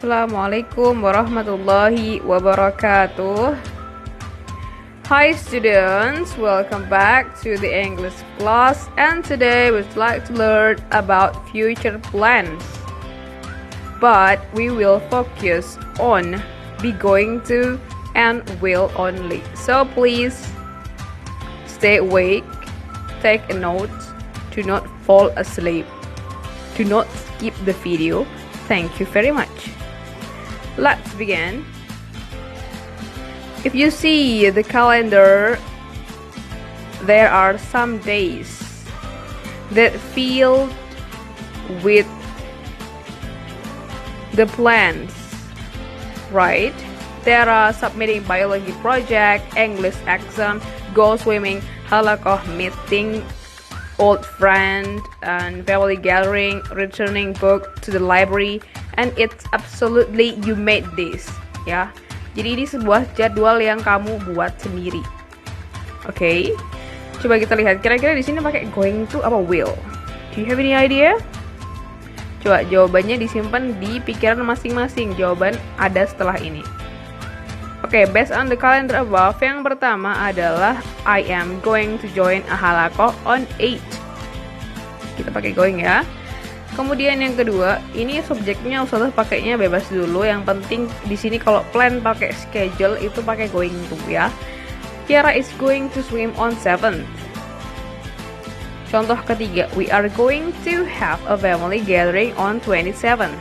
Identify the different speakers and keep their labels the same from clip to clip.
Speaker 1: Assalamualaikum warahmatullahi wabarakatuh. Hi students, welcome back to the English class, and today we'd like to learn about future plans. But we will focus on be going to and will only. So please stay awake, take a note, do not fall asleep, do not skip the video. Thank you very much. Let's begin. If you see the calendar, there are some days that filled with the plans, right? There are submitting biology project, English exam, go swimming, halakoh meeting, old friend, and family gathering, returning book to the library, and it's absolutely you made this, ya. Jadi ini sebuah jadwal yang kamu buat sendiri. Oke. Coba kita lihat kira-kira di sini pakai going to apa will. Do you have any idea? Coba jawabannya disimpan di pikiran masing-masing. Jawaban ada setelah ini. Oke, based on the calendar above, yang pertama adalah I am going to join a halakoh on 8. Kita pakai going ya. Kemudian yang kedua, ini subjeknya usah pakainya bebas dulu. Yang penting di sini kalau plan pakai schedule itu pakai going to ya. Kiara is going to swim on 7th. Contoh ketiga, we are going to have a family gathering on 27th.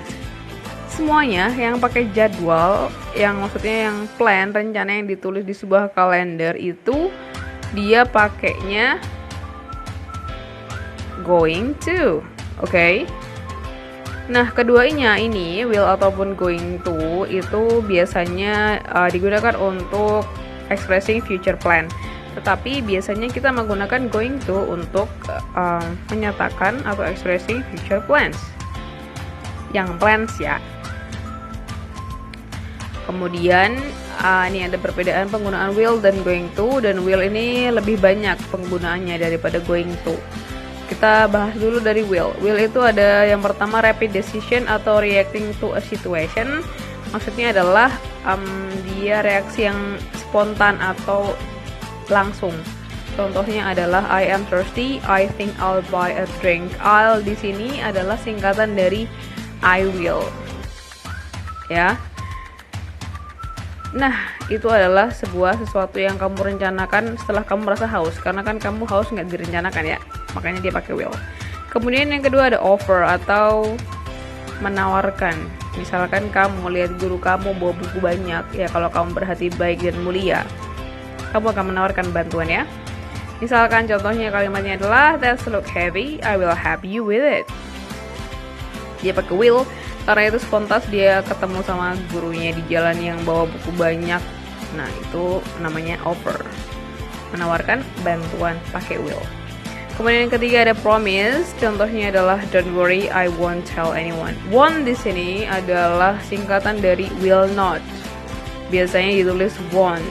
Speaker 1: Semuanya yang pakai jadwal, yang maksudnya yang plan, rencana yang ditulis di sebuah kalender itu dia pakainya going to. Oke. Nah, keduanya ini will ataupun going to itu biasanya digunakan untuk expressing future plan. Tetapi biasanya kita menggunakan going to untuk menyatakan atau expressing future plans. Yang plans ya. Kemudian ini ada perbedaan penggunaan will dan going to, dan will ini lebih banyak penggunaannya daripada going to. Kita bahas dulu dari will. Will itu ada yang pertama rapid decision atau reacting to a situation. Maksudnya adalah dia reaksi yang spontan atau langsung. Contohnya adalah I am thirsty, I think I'll buy a drink. I'll di sini adalah singkatan dari I will. Ya. Nah, itu adalah sesuatu yang kamu rencanakan setelah kamu merasa haus. Karena kan kamu haus nggak direncanakan ya, makanya dia pakai will. Kemudian yang kedua ada offer atau menawarkan. Misalkan kamu lihat guru kamu bawa buku banyak, ya kalau kamu berhati baik dan mulia, kamu akan menawarkan bantuan ya. Misalkan contohnya kalimatnya adalah that look heavy, I will help you with it. Dia pakai will karena itu spontan dia ketemu sama gurunya di jalan yang bawa buku banyak. Nah, itu namanya offer. Menawarkan bantuan pakai will. Kemudian yang ketiga ada promise. Contohnya adalah don't worry, I won't tell anyone. Won't di sini adalah singkatan dari will not. Biasanya ditulis won't.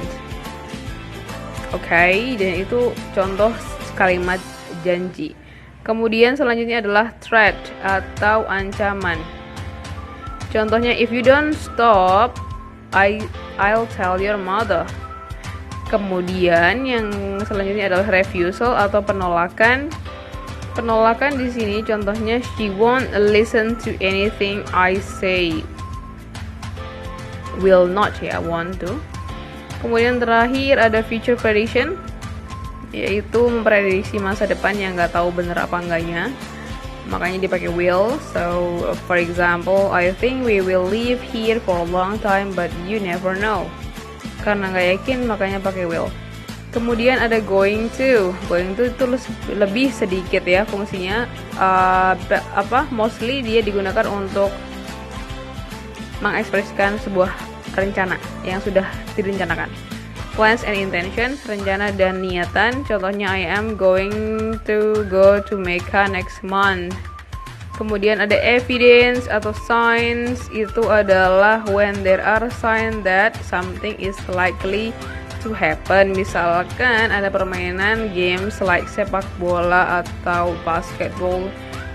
Speaker 1: Oke, dan itu contoh kalimat janji. Kemudian selanjutnya adalah threat atau ancaman. Contohnya, if you don't stop, I'll tell your mother. Kemudian yang selanjutnya adalah refusal atau penolakan. Penolakan di sini contohnya she won't listen to anything I say. Will not ya, want to. Kemudian terakhir ada future prediction, yaitu memprediksi masa depan yang nggak tahu bener apa enggaknya. Makanya dipakai will. So for example, I think we will live here for a long time, but you never know. Karena nggak yakin makanya pakai will. Kemudian ada going to. Going to itu lebih sedikit ya fungsinya. Mostly dia digunakan untuk mengekspresikan sebuah rencana yang sudah direncanakan. Plans and intention, rencana dan niatan. Contohnya I am going to go to Mecca next month. Kemudian ada evidence atau signs, itu adalah when there are signs that something is likely to happen. Misalkan ada permainan games like sepak bola atau basketball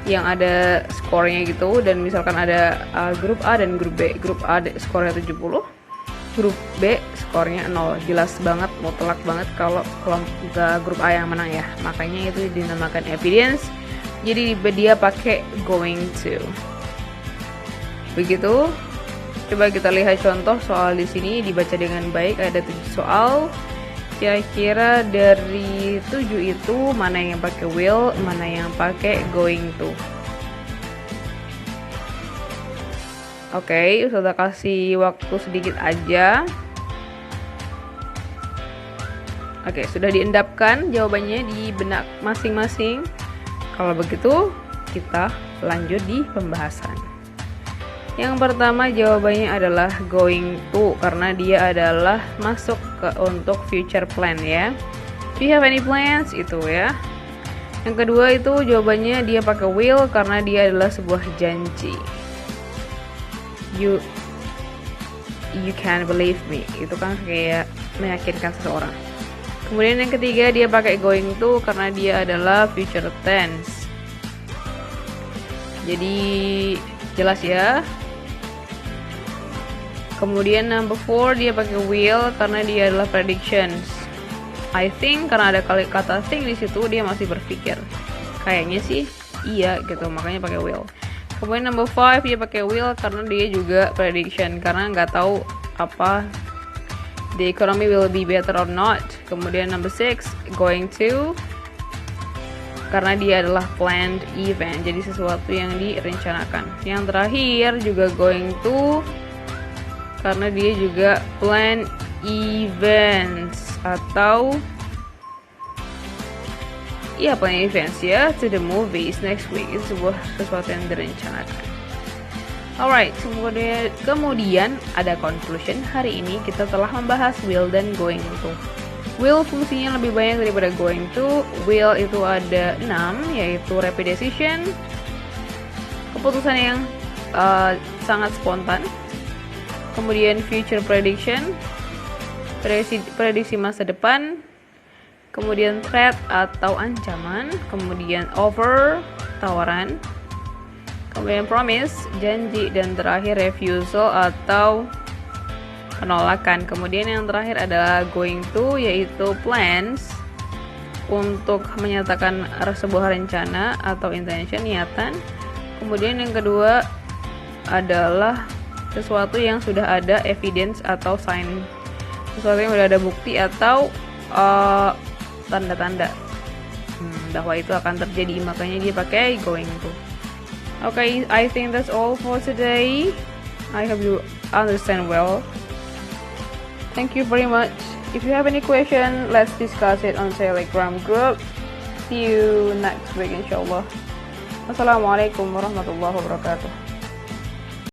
Speaker 1: yang ada skornya gitu, dan misalkan ada grup A dan grup B. Grup A skornya 70, grup B skornya 0. Jelas banget, mutlak banget kalau grup A yang menang ya. Makanya itu dinamakan evidence. Jadi dia pakai going to. Begitu. Coba kita lihat contoh soal di sini, dibaca dengan baik. Ada 7 soal. Kira-kira dari 7 itu mana yang pakai will, mana yang pakai going to? Oke, sudah kasih waktu sedikit aja. Oke, sudah diendapkan jawabannya di benak masing-masing. Kalau begitu, kita lanjut di pembahasan. Yang pertama jawabannya adalah going to, karena dia adalah masuk untuk future plan ya. Do you have any plans? Itu ya. Yang kedua itu jawabannya dia pakai will, karena dia adalah sebuah janji. You can believe me. Itu kan kayak meyakinkan seseorang. Kemudian yang ketiga dia pakai going to, karena dia adalah future tense. Jadi jelas ya. Kemudian number 4 dia pakai will, karena dia adalah predictions. I think, karena ada kata think di situ, dia masih berpikir. Kayaknya sih iya gitu, makanya pakai will. Kemudian number 5 dia pakai will, karena dia juga prediction, karena nggak tahu apa the economy will be better or not. Kemudian number 6 going to, karena dia adalah planned event, jadi sesuatu yang direncanakan. Yang terakhir juga going to, karena dia juga plan events atau ya plan events ya, to the movies next week. Itu sesuatu yang direncanakan. Alright, kemudian ada conclusion. Hari ini kita telah membahas will dan going to. Will fungsinya lebih banyak daripada going to. Will itu ada 6, yaitu rapid decision, keputusan yang sangat spontan. Kemudian future prediction, prediksi masa depan. Kemudian threat atau ancaman. Kemudian offer, tawaran. Kemudian promise, janji. Dan terakhir refusal atau penolakan. Kemudian yang terakhir adalah going to, yaitu plans, untuk menyatakan sebuah rencana atau intention, niatan. Kemudian yang kedua adalah sesuatu yang sudah ada evidence atau sign, sesuatu yang sudah ada bukti atau tanda-tanda bahwa itu akan terjadi, makanya dia pakai going to. Okay, I think that's all for today. I hope you understand well. Thank you very much. If you have any question, let's discuss it on Telegram group. See you next week inshallah. Wassalamualaikum warahmatullahi wabarakatuh.